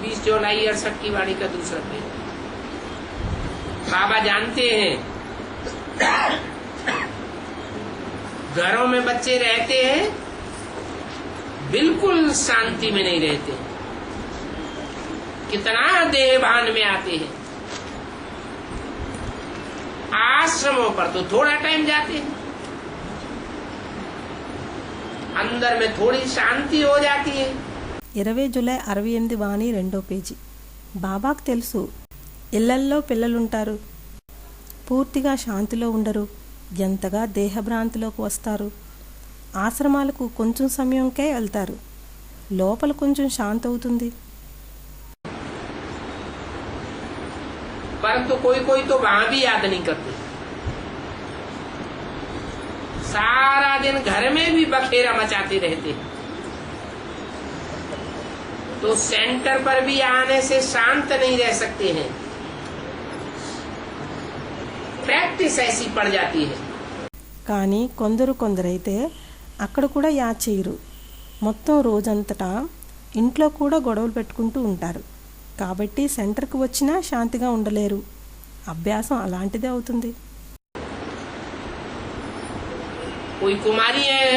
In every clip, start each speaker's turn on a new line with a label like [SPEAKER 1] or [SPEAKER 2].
[SPEAKER 1] 20 जुलाई 68 की वाणी का दूसरा पेज। बाबा जानते हैं घरों में बच्चे रहते हैं, बिल्कुल शांति में नहीं रहते, कितना देहभान में आते हैं। आश्रमों पर तो थोड़ा टाइम जाते हैं, अंदर में थोड़ी शांति हो जाती है।
[SPEAKER 2] 20 జూలై 68 వాణి 2వ పేజీ। బాబాకు తెలుసు ఇళ్లల్లో పిల్లలుంటారు, పూర్తిగా శాంతిలో ఉండరు, ఎంతగా దేహభ్రాంతిలోకి వస్తారు। ఆశ్రమాలకు కొంచెం సమయంకే వెళ్తారు, లోపల కొంచెం శాంతి అవుతుంది।
[SPEAKER 1] परंतु कोई कोई तो वहां भी याद नहीं करते, सारा दिन घर में भी बखेरा मचाते रहते, तो सेंटर पर भी आने से शांत नहीं रह सकते हैं। प्रैक्टिस ऐसी पड़ जाती है।
[SPEAKER 2] కానీ కొందరైతే అక్కడ కూడా యాద్ చేయరు, మొత్తం రోజంతటా ఇంట్లో కూడా గొడవలు పెట్టుకుంటూ ఉంటారు, కాబట్టి సెంటర్కి వచ్చినా శాంతిగా ఉండలేరు। అభ్యాసం అలాంటిదే అవుతుంది।
[SPEAKER 1] कोई कुमारी है,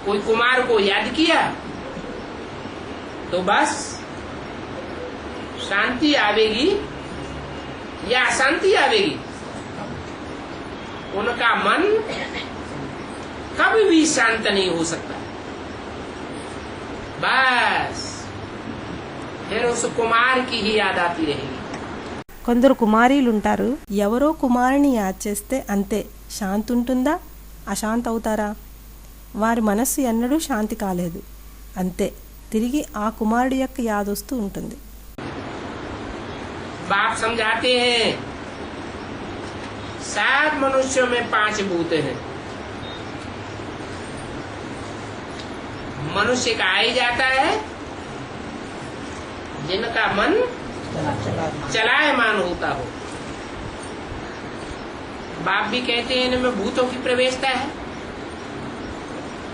[SPEAKER 1] कोई कुमार को याद किया तो बस शांति आवेगी या अशांति आवेगी। उनका मन कभी भी शांत नहीं हो सकता। बस फिर उस कुमार की ही याद आती रहेगी।
[SPEAKER 2] కొందరు కుమారీలు ఉంటారు, ఎవరో కుమారుని యాద్ చేస్తే అంతే, శాంతి ఉంటుందా, అశాంతి అవుతారా? వారి మనస్సు ఎన్నడూ శాంతి కాలేదు, అంతే, తిరిగి ఆ కుమారుడి యొక్క యాద్ వస్తూ ఉంటుంది।
[SPEAKER 1] बाप समझाते हैं सब मनुष्यों में 5 भूत हैं। मनुष्य का आ ही जाता है जिनका मन चलायमान होता हो। बाप भी कहते हैं इनमें भूतों की प्रवेशता है,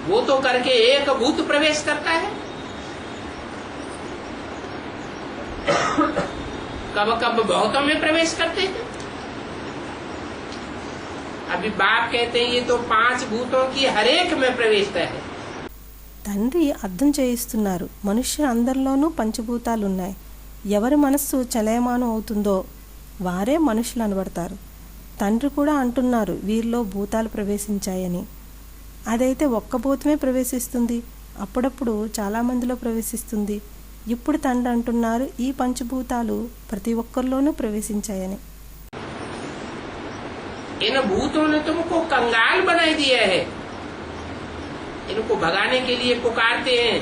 [SPEAKER 1] वो तो करके एक भूत प्रवेश करता है, कब कब बहुतों में प्रवेश करते हैं। अभी बाप कहते हैं ये तो 5 भूतों की हर एक में प्रवेशता है।
[SPEAKER 2] తండ్రి అర్థం చేయిస్తున్నారు, మనుష్యుల అందరిలోనూ పంచభూతాలు ఉన్నాయి, ఎవరి మనస్సు చలయమానం అవుతుందో వారే మనుషులు అనబడతారు। తండ్రి కూడా అంటున్నారు వీరిలో భూతాలు ప్రవేశించాయని। అదైతే ఒక్క భూతమే ప్రవేశిస్తుంది, అప్పుడప్పుడు చాలామందిలో ప్రవేశిస్తుంది। ఇప్పుడు తండ్రి అంటున్నారు ఈ పంచభూతాలు ప్రతి ఒక్కరిలోనూ ప్రవేశించాయని।
[SPEAKER 1] इन भूतों ने तुमको कंगाल बना दिया है, इनको भगाने के लिए पुकारते हैं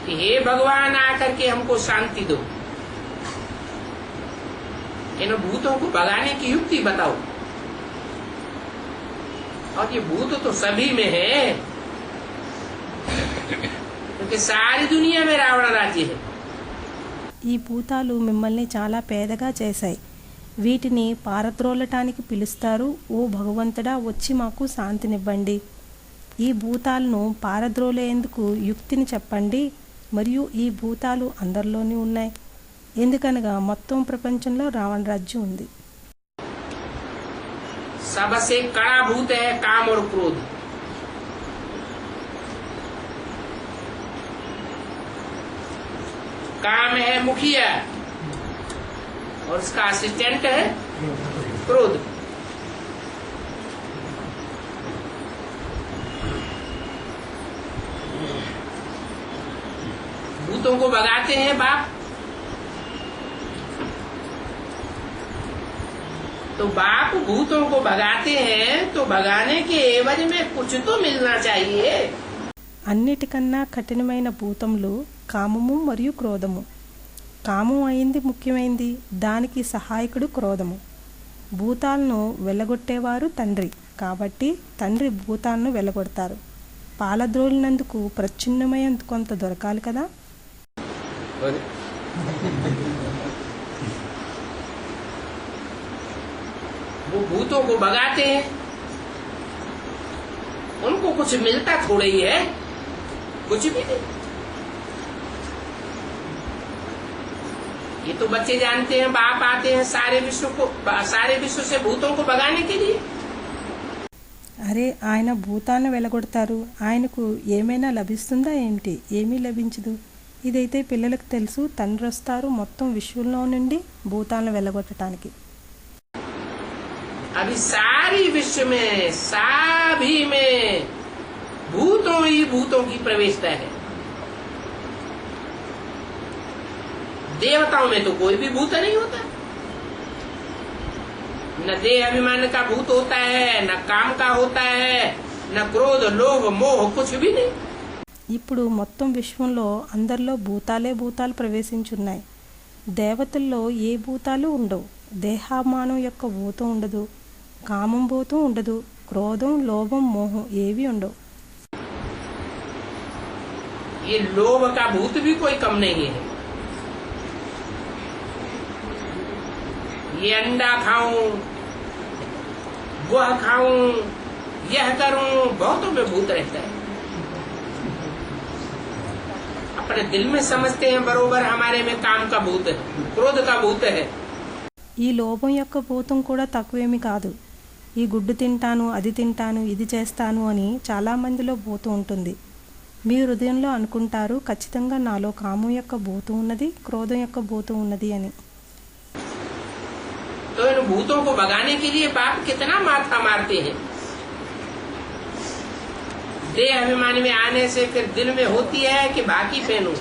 [SPEAKER 1] कि हे भगवान आकर के हमको शांति दो। इन भूतों को भगाने की युक्ति बताओ। और ये भूत तो सभी में है, क्योंकि सारी दुनिया में रावण राज्य है।
[SPEAKER 2] ఈ భూతాలు మిమ్మల్ని చాలా పేదగా చేశాయి, వీటిని పారద్రోలటానికి పిలుస్తారు। ఓ భగవంతుడా, వచ్చి మాకు శాంతినివ్వండి। ఈ భూతాలను పారద్రోలేందుకు యుక్తిని చెప్పండి, మరియు ఈ భూతాలు అందరిలోనే ఉన్నాయి, ఎందుకనగా మొత్తం ప్రపంచంలో రావణ రాజ్యం ఉంది।
[SPEAKER 1] सबसे कड़ा भूत है काम और क्रोध। काम है मुखिया और उसका असिस्टेंट है क्रोध। भूतों को भगाते हैं बाप, तो बाप भूतों को भगाते हैं तो भगाने के एवज में कुछ तो मिलना चाहिए।
[SPEAKER 2] అన్నిటికన్నా కఠినమైన భూతములు కామము మరియు క్రోధము। కామం అయింది ముఖ్యమైంది, దానికి సహాయకుడు క్రోధము। భూతాలను వెళ్ళగొట్టేవారు తండ్రి, కాబట్టి తండ్రి భూతాలను వెళ్ళగొడతారు। పాలద్రోలినందుకు ప్రచ్ఛిన్నమైన కొంత దొరకాలి కదా।
[SPEAKER 1] वो भूतों को भगाते हैं, उनको कुछ मिलता थोड़ा ही है, कुछ भी नहीं। ये तो बच्चे जानते हैं, बाप आते हैं सारे विश्व से भूतों को भगाने के लिए।
[SPEAKER 2] అరే ఆయన భూతాన్ని వెలగొడతారు, ఆయనకు ఏమైనా లభిస్తుందా ఏమిటి? ఏమీ లభించదు. ఇదైతే పిల్లలకు తెలుసు. తండ్రి వస్తారు మొత్తం విశ్వంలో నుండి భూతాలను వెలగొట్టడానికి.
[SPEAKER 1] अभी सारी विश्व में सभी में भूतों ही भूतों की प्रवेशता है। देवताओं में तो कोई भी भूत नहीं होता, न देह अभिमान का भूत होता है, न काम का होता है, न क्रोध लोभ मोह, कुछ भी नहीं।
[SPEAKER 2] ఇప్పుడు మొత్తం విశ్వంలో అందరిలో భూతాలు ప్రవేశించున్నాయి. దేవతల్లో ఏ భూతాలు ఉండవు. దేహాభిమానం యొక్క భూతం ఉండదు, కామం భూతం ఉండదు, క్రోధం లోభం మోహం ఏవి ఉండవు.
[SPEAKER 1] ये लोभ का भूत भी कोई कम नहीं है। ये अंडा खाऊं, वह खाऊं, यह करूं, बहुतों में भूत रहता है। अपने दिल में समझते हैं बरोबर हमारे में काम का भूत है, क्रोध का भूत है।
[SPEAKER 2] ఈ లోభం యొక్క భూతం కూడా తక్కువేమీ కాదు. ఈ గుడ్డు తింటాను, అది తింటాను, ఇది చేస్తాను అని చాలా మందిలో భూతం ఉంటుంది. మీ హృదయంలో అనుకుంటారు ఖచ్చితంగా నాలో కామం యొక్క భూతం ఉన్నది, క్రోధం యొక్క భూతం ఉన్నది అని.
[SPEAKER 1] तो इन भूतों को भगाने के लिए बाप कितना माथा मारते हैं। देह अभिमान में आने से फिर दिल में होती है कि बाकी पहनूं,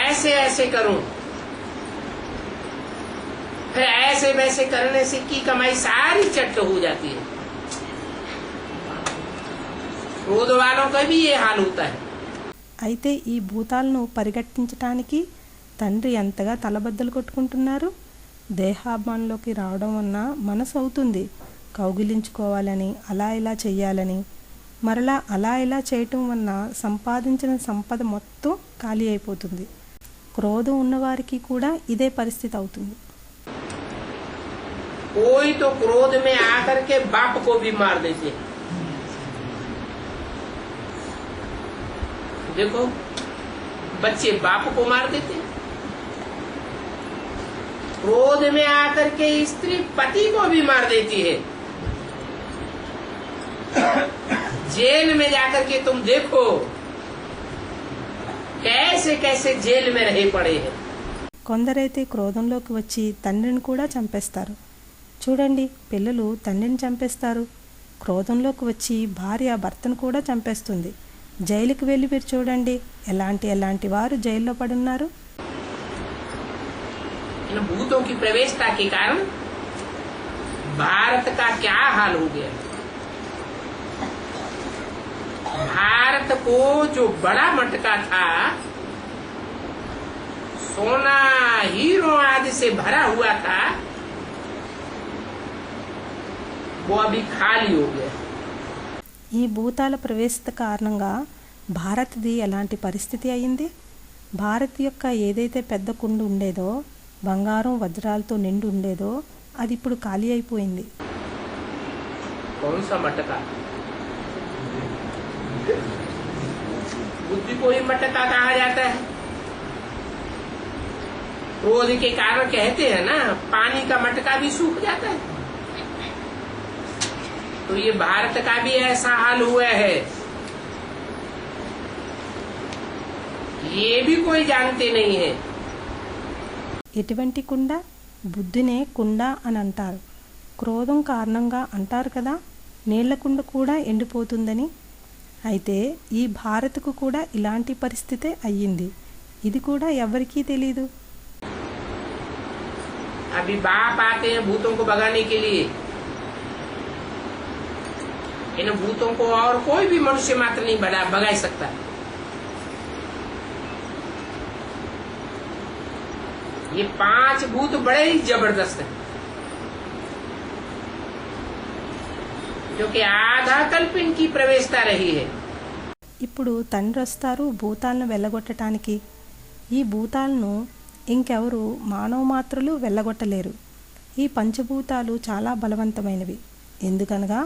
[SPEAKER 1] ऐसे ऐसे करूं, फिर ऐसे वैसे करने से की कमाई सारी चट हो जाती है। क्रोध वालों का भी ये हाल होता है।
[SPEAKER 2] అయితే ఈ భూతాలను పరిగెట్టించడానికి తండ్రి ఎంతగా తలబద్దలు కొట్టుకుంటున్నారు. దేహాభిమానంలోకి రావడం వలన మనసు అవుతుంది కౌగిలించుకోవాలని, అలా ఇలా చెయ్యాలని. మరలా అలా ఇలా చేయటం వలన సంపాదించిన సంపద మొత్తం ఖాళీ అయిపోతుంది. క్రోధం ఉన్నవారికి కూడా ఇదే పరిస్థితి అవుతుంది.
[SPEAKER 1] कोई तो क्रोध में आकर के बाप को भी मार देते। देखो बच्चे बाप को मार देते, क्रोध में आकर के स्त्री पति को भी मार देती है। जेल में जाकर के तुम देखो कैसे कैसे जेल में रहे पड़े हैं।
[SPEAKER 2] కొందరైతే క్రోధంలోకి వచ్చి తండ్రిని కూడా చంపేస్తారు. చూడండి, పిల్లలు తండ్రిని చంపేస్తారు. క్రోధంలోకి వచ్చి భార్య భర్తను కూడా చంపేస్తుంది. జైలుకి వెళ్ళి మీరు చూడండి ఎలాంటి వారు జైల్లో పడున్నారు.
[SPEAKER 1] इन भूतों की प्रवेशता के कारण भारत का क्या हाल हो गया। भारत को जो बड़ा मटका था, सोना हीरो आदि से भरा हुआ था, वो अभी खाली हो गया।
[SPEAKER 2] ఈ భూతాల ప్రవేశత కారణంగా భారత్ది ఎలాంటి పరిస్థితి అయింది. భారత్ యొక్క ఏదైతే పెద్ద కుండ ఉండేదో, బంగారం వజ్రాలతో నిండి ఉండేదో, అది ఇప్పుడు ఖాళీ అయిపోయింది.
[SPEAKER 1] कौन सा मटका? बुद्धि को ही मटका कहा जाता है। क्रोध के कारण कहते हैं ना, पानी का मटका भी सूख जाता है। तो ये भारत का भी ऐसा हाल हुआ है, ये भी कोई जानते नहीं है।
[SPEAKER 2] ఎటువంటి కుండ? బుద్ధినే కుండ అని అంటారు. క్రోధం కారణంగా అంటారు కదా, నీళ్ల కుండ కూడా ఎండిపోతుందని. అయితే ఈ భారత్కు కూడా ఇలాంటి పరిస్థితే అయ్యింది. ఇది కూడా ఎవరికీ తెలియదు.
[SPEAKER 1] अभी बाप आते हैं भूतों को भगाने के लिए। इन भूतों को और कोई भी मनुष्य मात्र नहीं भगा सकता। ये 5 भूत बड़े ही जबरदस्त हैं, क्योंकि आधा कल्प इनकी प्रवेशता रही है।
[SPEAKER 2] ఇప్పుడు తండ్రి వస్తారు భూతాలను వెళ్ళగొట్టడానికి. ఈ భూతాలను ఇంకెవరు మానవ మాత్రలు వెళ్ళగొట్టలేరు. ఈ పంచభూతాలు చాలా బలవంతమైనవి. ఎందుకనగా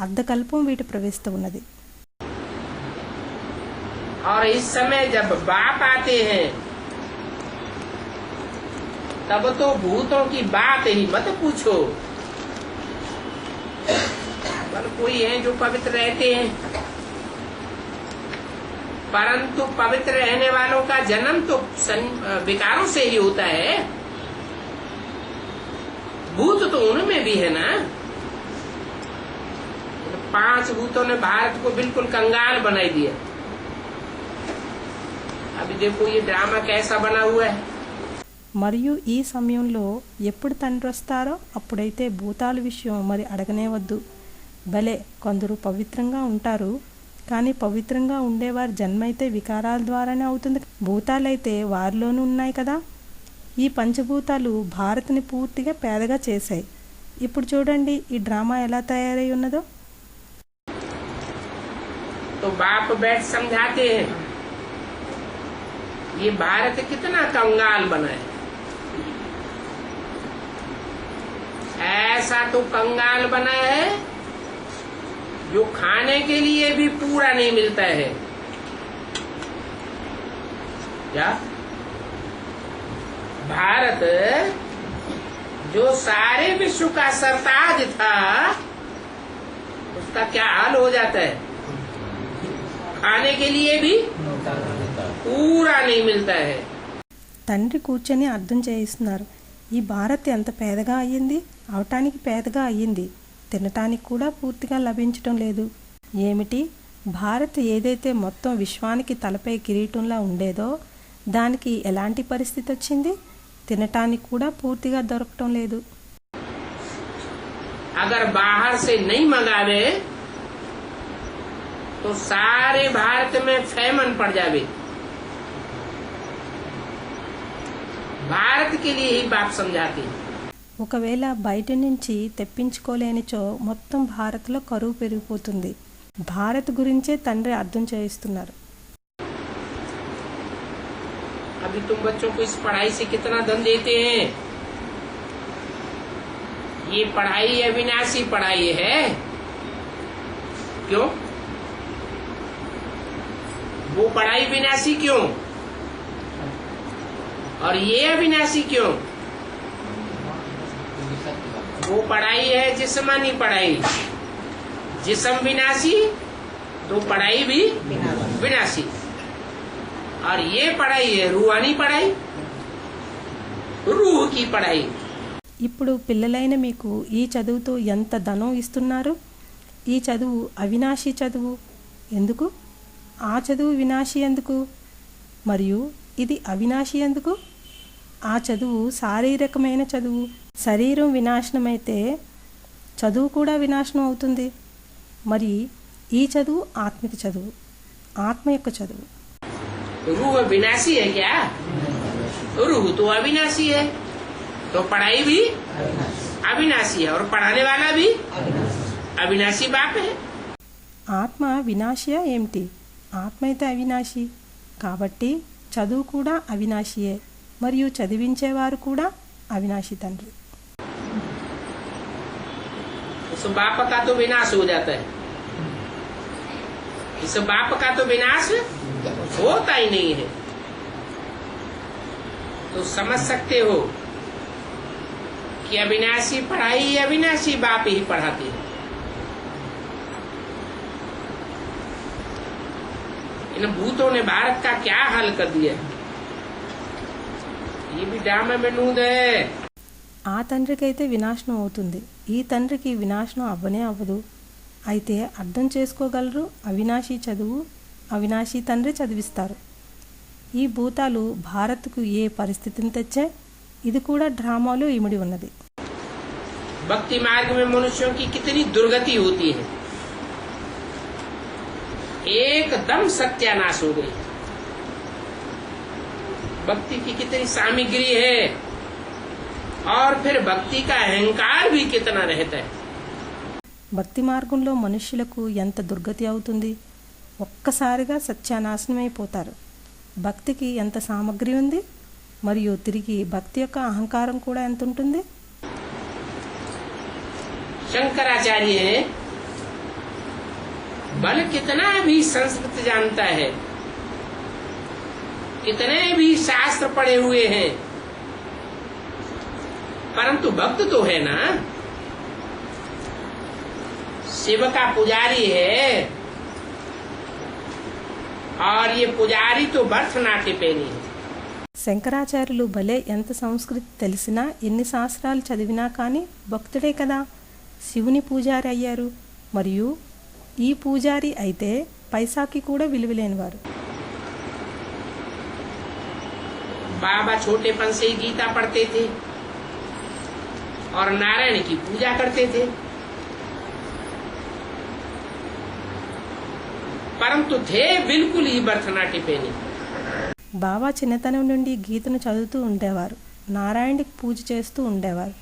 [SPEAKER 2] అర్ధకల్పం వీటి ప్రవేశత ఉన్నది.
[SPEAKER 1] और इस समय जब बाप आते हैं तब तो भूतों की बात ही मत पूछो। पर कोई है जो पवित्र रहते हैं, परंतु पवित्र रहने वालों का जन्म तो विकारों से ही होता है। भूत तो उनमें भी है ना। 5 भूतों ने भारत को बिल्कुल कंगाल बनाई दिया। अभी देखो ये ड्रामा कैसा बना हुआ है।
[SPEAKER 2] మరియు ఈ సమయంలో ఎప్పుడు తండ్రి వస్తారో అప్పుడైతే భూతాల విషయం మరి అడగనే వద్దు. భలే కొందరు పవిత్రంగా ఉంటారు, కానీ పవిత్రంగా ఉండేవారి జన్మైతే వికారాల ద్వారానే అవుతుంది. భూతాలైతే వారిలోనూ ఉన్నాయి కదా. ఈ పంచభూతాలు భారత్ని పూర్తిగా పేదగా చేశాయి. ఇప్పుడు చూడండి ఈ డ్రామా ఎలా తయారై ఉన్నదో.
[SPEAKER 1] तो बाप बैठ समझाते हैं ये भारत कितना कंगाल बना है। ऐसा तो कंगाल बना है जो खाने के लिए भी पूरा नहीं मिलता है। क्या भारत जो सारे विश्व का सरताज था उसका क्या हाल हो जाता है। खाने के लिए भी पूरा नहीं मिलता है।
[SPEAKER 2] తండ్రి కూర్చొని అర్థం చేయిస్తున్నారు. ఈ భారత్ ఎంత పేదగా అయ్యింది, అవటానికి పేదగా అయ్యింది, తినటానికి కూడా పూర్తిగా లభించటం లేదు. ఏమిటి, భారత్ ఏదైతే మొత్తం విశ్వానికి తలపై కిరీటంలా ఉండేదో దానికి ఎలాంటి పరిస్థితి వచ్చింది, తినటానికి కూడా పూర్తిగా దొరకటం లేదు.
[SPEAKER 1] अगर बाहर से नहीं मंगावे तो सारे भारत में फैमन पड़ जावे। भारत के लिए ही बाप समझाते हैं।
[SPEAKER 2] ఒకవేళ బయట నుంచి తెప్పించుకోలేనిచో మొత్తం భారత్లో కరువు పెరిగిపోతుంది. భారత్ గురించే తండ్రి అర్థం చేయిస్తున్నారు.
[SPEAKER 1] अभी तुम बच्चों को इस पढ़ाई से कितना धन देते हैं। ये पढ़ाई अविनाशी पढ़ाई है। क्यों? वो पढ़ाई विनाशी क्यों और ये अविनाशी क्यों? वो पढ़ाई है जिस्मानी पढ़ाई। जिस्म विनाशी तो पढ़ाई भी विनाशी। और ये पढ़ाई है रूहानी पढ़ाई, रूह की पढ़ाई।
[SPEAKER 2] ఇప్పుడు పిల్లలైన మీకు ఈ చదువుతో ఎంత ధనం ఇస్తున్నారు. ఈ చదువు అవినాశి చదువు. ఎందుకు? ఆ చదువు వినాశి ఎందుకు? మరియు ఇది అవినాశి ఎందుకు? ఆ చదువు శారీరకమైన చదువు. శరీరం వినాశనమైతే చదువు కూడా వినాశనం అవుతుంది. మరి ఈ చదువు ఆత్మిక చదువు, ఆత్మ యొక్క చదువు.
[SPEAKER 1] रूह विनाशी है क्या? रूह तो अविनाशी है, तो पढ़ाई भी अविनाशी है और पढ़ाने वाला भी अविनाशी बाप है।
[SPEAKER 2] ఆత్మ వినాశియా ఏమిటి? ఆత్మ అయితే అవినాశి, కాబట్టి చదువు కూడా అవినాశియే, మరియు చదివించేవారు కూడా అవినాశి తండ్రి.
[SPEAKER 1] उस बाप का तो विनाश हो जाता है। इस बाप का तो विनाश होता ही नहीं है। तो समझ सकते हो कि अविनाशी पढ़ाई अविनाशी बाप ही पढ़ाते हैं। इन भूतों ने भारत का क्या हाल कर दिया। ये भी ड्रामा में नूद है।
[SPEAKER 2] ఆ తండ్రికి అయితే వినాశనం అవుతుంది, ఈ తండ్రికి వినాశనం అవ్వనే అవ్వదు. అయితే అర్థం చేసుకోగలరు. అవినాశి చదువు అవినాశి తండ్రి చదివిస్తారు. ఈ భూతాలు భారత్కు ఏ పరిస్థితిని తెచ్చే, ఇది కూడా డ్రామాలో ఇమిడి ఉన్నది.
[SPEAKER 1] भक्ति मार्ग में मनुष्यों की कितनी दुर्गति होती है। एकदम सत्यानाश हो गई। भक्ति की कितनी सामग्री है और फिर भक्ति का अहंकार भी कितना रहता है।
[SPEAKER 2] భక్తి మార్గంలో మనుష్యులకు ఎంత దుర్గతి అవుతుంది. ఒక్కసారిగా సత్యానాశనమైపోతారు. భక్తికి ఎంత సామగ్రి ఉంది, మరియు తిరిగి భక్తి యొక్క అహంకారం కూడా ఎంత ఉంటుంది.
[SPEAKER 1] शंकराचार्य बल कितना भी संस्कृत जानता है, कितने भी शास्त्र पढ़े हुए हैं, परंतु भक्त तो है ना, शिव का पुजारी है। और ये पुजारी तो భరతనాట్యపేని है।
[SPEAKER 2] శంకరాచార్యులు భలే ఎంత సంస్కృతి తెలిసినా ఎన్ని శాస్త్రాలు చదివినా కానీ భక్తుడే కదా, శివుని పూజారి అయ్యారు. మరియు ఈ పూజారి అయితే పైసాకి కూడా విలువలేనివారు.
[SPEAKER 1] बाबा छोटेपन से ही गीता पढ़ते थे और नारायण की पूजा करते थे, परंतु थे बिल्कुल ही భరతనాట్యపేని।
[SPEAKER 2] బాబా చిన్నతనం నుండి గీతను చదువుతూ ఉండేవారు, నారాయణుడికి పూజ చేస్తూ ఉండేవారు.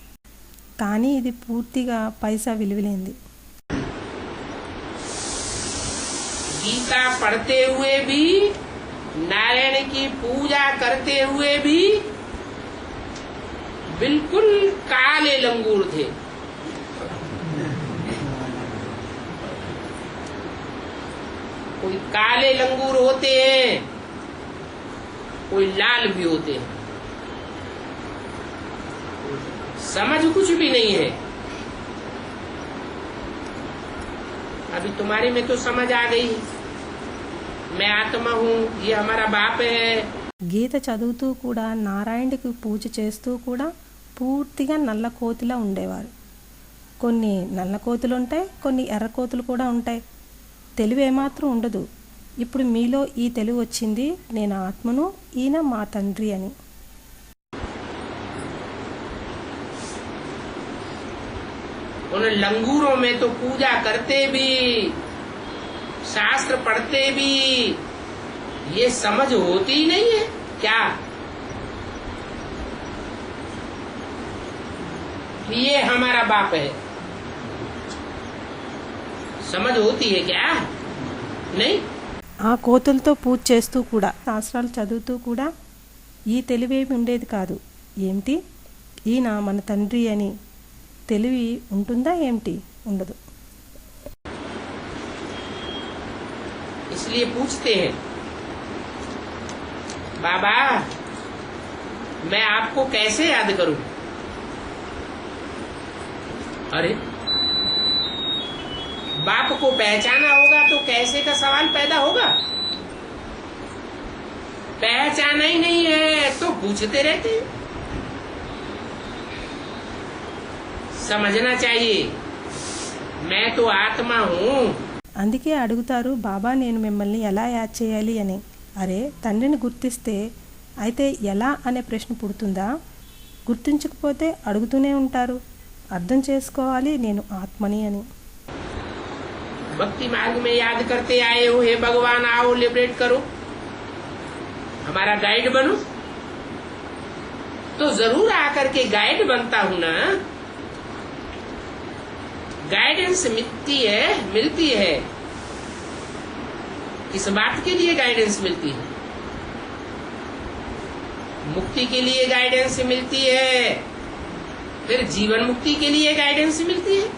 [SPEAKER 2] కానీ ఇది పూర్తిగా పైసా విలువలేంది.
[SPEAKER 1] गीता पढ़ते हुए भी, नारायण की पूजा करते हुए भी बिल्कुल काले लंगूर थे। कोई काले लंगूर होते हैं, कोई लाल भी होते हैं, समझ कुछ भी नहीं है। अभी तुम्हारे में तो समझ आ गई, मैं आत्मा हूँ, ये हमारा बाप है।
[SPEAKER 2] గీత చదువుతూ కూడా నారాయణుడికి పూజ చేస్తూ కూడా పూర్తిగా నల్ల కోతిలా ఉండేవారు. కొన్ని నల్ల కోతులు ఉంటాయి, కొన్ని ఎర్ర కోతులు కూడా ఉంటాయి. తెలివి ఏమాత్రం ఉండదు. ఇప్పుడు మీలో ఈ తెలివి వచ్చింది, నేను ఆత్మను, ఈయన మా తండ్రి అని.
[SPEAKER 1] उन लंगूरों में तो पूजा करते भी, शास्त्र पढ़ते भी, ये समझ होती ही नहीं है क्या कि ये हमारा बाप है? समझ होती है क्या? नहीं।
[SPEAKER 2] ఆ కోతులతో పూజ చేస్తూ కూడా, శాస్త్రాలు చదువుతూ కూడా ఈ తెలివేమి ఉండేది కాదు. ఏమిటి ఈయన మన తండ్రి అని తెలివి ఉంటుందా ఏమిటి? ఉండదు.
[SPEAKER 1] इसलिए पूछते हैं, बाबा मैं आपको कैसे याद करूं? अरे बाप को पहचाना होगा तो कैसे का सवाल पैदा होगा। पहचाना ही नहीं है तो पूछते रहते हैं। समझना चाहिए मैं तो आत्मा हूँ।
[SPEAKER 2] అందుకే అడుగుతారు, బాబా నేను మిమ్మల్ని ఎలా యాద్ చేయాలి అని. అరే తండ్రిని గుర్తిస్తే అయితే ఎలా అనే ప్రశ్న పుడుతుందా? గుర్తించకపోతే అడుగుతూనే ఉంటారు. అర్థం చేసుకోవాలి నేను ఆత్మని అని.
[SPEAKER 1] भक्ति मार्ग में याद करते आए हो, हे भगवान आओ लिबरेट करो, हमारा गाइड बनो, तो जरूर आकर के गाइड बनता हूं ना। गाइडेंस मिलती है। किस बात के लिए गाइडेंस मिलती है? मुक्ति के लिए गाइडेंस मिलती है, फिर जीवन मुक्ति के लिए गाइडेंस मिलती है।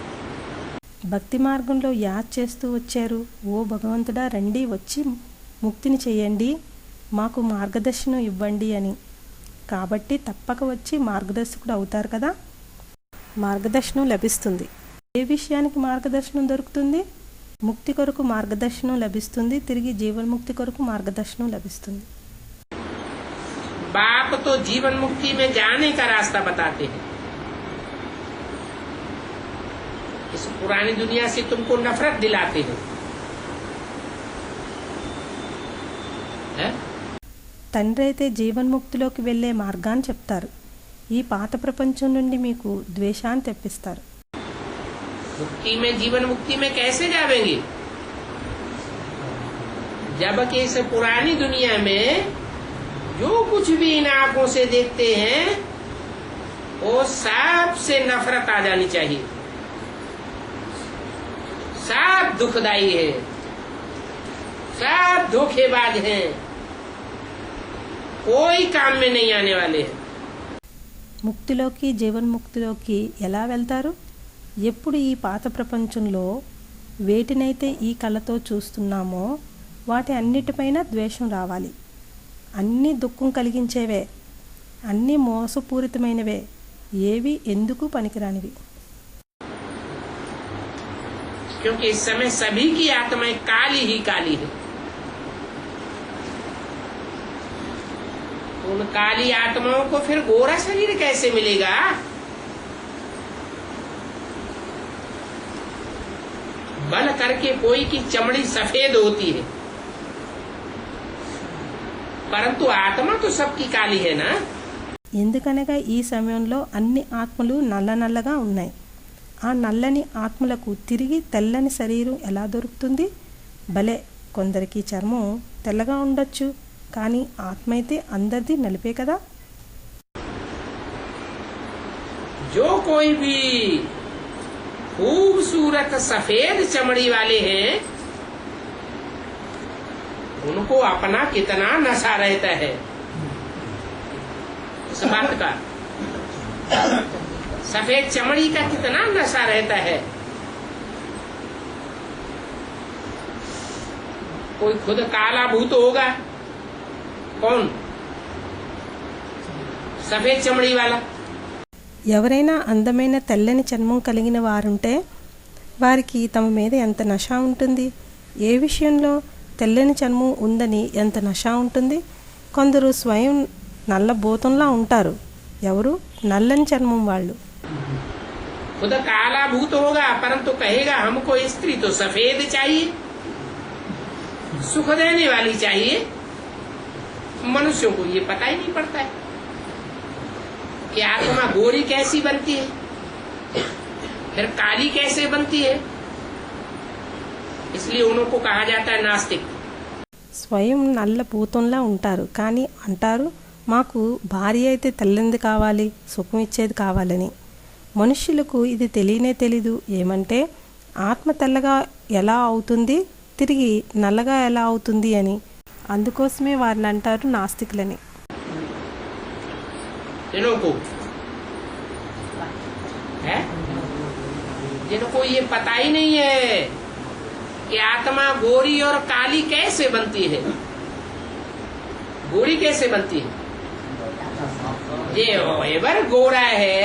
[SPEAKER 2] భక్తి మార్గంలో యాద్ చేస్తూ వచ్చారు, ఓ భగవంతుడా రండి వచ్చి ముక్తిని చేయండి, మాకు మార్గదర్శనం ఇవ్వండి అని. కాబట్టి తప్పక వచ్చి మార్గదర్శకుడు అవుతారు కదా. మార్గదర్శనం లభిస్తుంది. ఏ విషయానికి మార్గదర్శనం దొరుకుతుంది? ముక్తి కొరకు మార్గదర్శనం లభిస్తుంది, తిరిగి జీవన్ముక్తి కొరకు మార్గదర్శనం లభిస్తుంది.
[SPEAKER 1] बाप तो जीवन मुक्ति में जाने का रास्ता बताते हैं। इस पुरानी दुनिया से तुमको नफरत दिलाते हैं, है?
[SPEAKER 2] తండ్రి అయితే జీవన్ముక్తిలోకి వెళ్ళే మార్గాన్ని చెప్తారు. ఈ పాత ప్రపంచం నుండి మీకు ద్వేషాన్ని తెప్పిస్తారు.
[SPEAKER 1] मुक्ति में, जीवन मुक्ति में कैसे जावेंगे जबकि इस पुरानी दुनिया में जो कुछ भी इन आंखों से देखते हैं वो सब से नफरत आ जानी चाहिए। सब दुखदाई है, सब धोखेबाज हैं, कोई काम में नहीं आने वाले हैं।
[SPEAKER 2] ముక్తిలోకి జీవన్ముక్తిలోకి ఎలా వెళ్తారు? ఎప్పుడు ఈ పాత ప్రపంచంలో వేటినైతే ఈ కళ్ళతో చూస్తున్నామో వాటి అన్నిటిపైన ద్వేషం రావాలి. అన్నీ దుఃఖం కలిగించేవే, అన్నీ మోసపూరితమైనవే, ఏవి ఎందుకు పనికిరానివి.
[SPEAKER 1] क्योंकि इस समय सभी की आत्माएं काली ही काली है. उन काली आत्माओं को फिर गोरा शरीर कैसे मिलेगा? बल करके कोई की चमड़ी सफेद होती है, परंतु आत्मा तो सबकी काली है ना.
[SPEAKER 2] ఎందుకనగా ఈ సమయంలో అన్ని ఆత్మలు నల్ల నల్లగా ఉన్నాయి. ఆ నల్లని ఆత్మలకు తిరిగి తెల్లని శరీరం ఎలా దొరుకుతుంది? భలే, కొందరికి చర్మం తెల్లగా ఉండొచ్చు, కానీ ఆత్మ అయితే అందరిది నలిపే కదా.
[SPEAKER 1] जो कोई भी खूबसूरत सफेद चमड़ी वाले हैं, उनको अपना कितना नशा रहता है इस बात का. सफेद चमड़ी का कितना नशा रहता है. कोई खुद काला भूत होगा, कौन? सफेद चमड़ी वाला.
[SPEAKER 2] ఎవరైనా అందమైన తెల్లని చర్మం కలిగిన వారుంటే వారికి తమ మీద ఎంత నష ఉంటుంది. ఏ విషయంలో? తెల్లని చర్మం ఉందని ఎంత నష ఉంటుంది. కొందరు స్వయం నల్ల భూతంలా ఉంటారు. ఎవరు? నల్లని చర్మం వాళ్ళు.
[SPEAKER 1] खुद काला भूत होगा, परंतु कहेगा हमको स्त्री तो सफेद चाहिए, सुख देने वाली चाहिए. मनुष्यों को ये पता ही नहीं पड़ता है कि आत्मा गोरी कैसी बनती है, फिर काली कैसे बनती है. इसलिए उनको कहा जाता है नास्तिक.
[SPEAKER 2] స్వయం నల్ల భూతంలా ఉంటారు, కానీ అంటారు మాకు భార్య అయితే తెల్లంది కావాలి, సుఖం ఇచ్చేది కావాలని. మనుష్యులకు ఇది తెలియనే తెలీదు. ఏమంటే ఆత్మ తెల్లగా ఎలా అవుతుంది, తిరిగి నల్లగా ఎలా అవుతుంది అని. అందుకోసమే వారిని అంటారు నాస్తికులని.
[SPEAKER 1] जिनको ये पता ही नहीं है कि आत्मा गोरी और काली कैसे बनती है. गोरी कैसे बनती है? ये एवर गोरा है,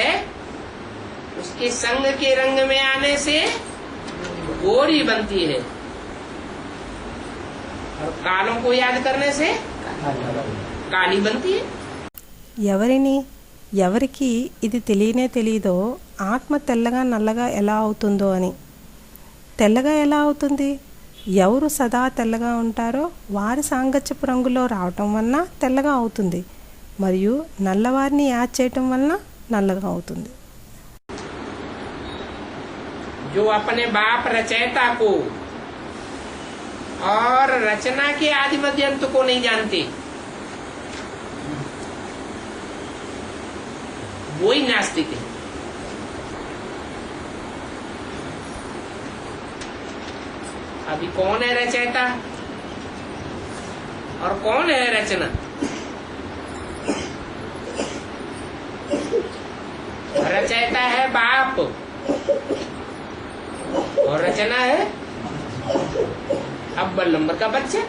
[SPEAKER 1] उसके संग के रंग में आने से गोरी बनती है, और कालों को याद करने से काली बनती है.
[SPEAKER 2] ఎవరికి ఇది తెలియనే తెలీదో ఆత్మ తెల్లగా నల్లగా ఎలా అవుతుందో అని. తెల్లగా ఎలా అవుతుంది? ఎవరు సదా తెల్లగా ఉంటారో వారి సాంగత్యపు రంగులో రావటం వలన తెల్లగా అవుతుంది, మరియు నల్లవారిని యాడ్ చేయటం వలన నల్లగా అవుతుంది.
[SPEAKER 1] जो अपने बाप रचयिता को और रचना के आदि मध्य अंत को नहीं जानते, वो ही नास्तिक है. अभी कौन है रचयिता और कौन है रचना? रचयिता है बाप और रचना है अव्वल नंबर का बच्चा.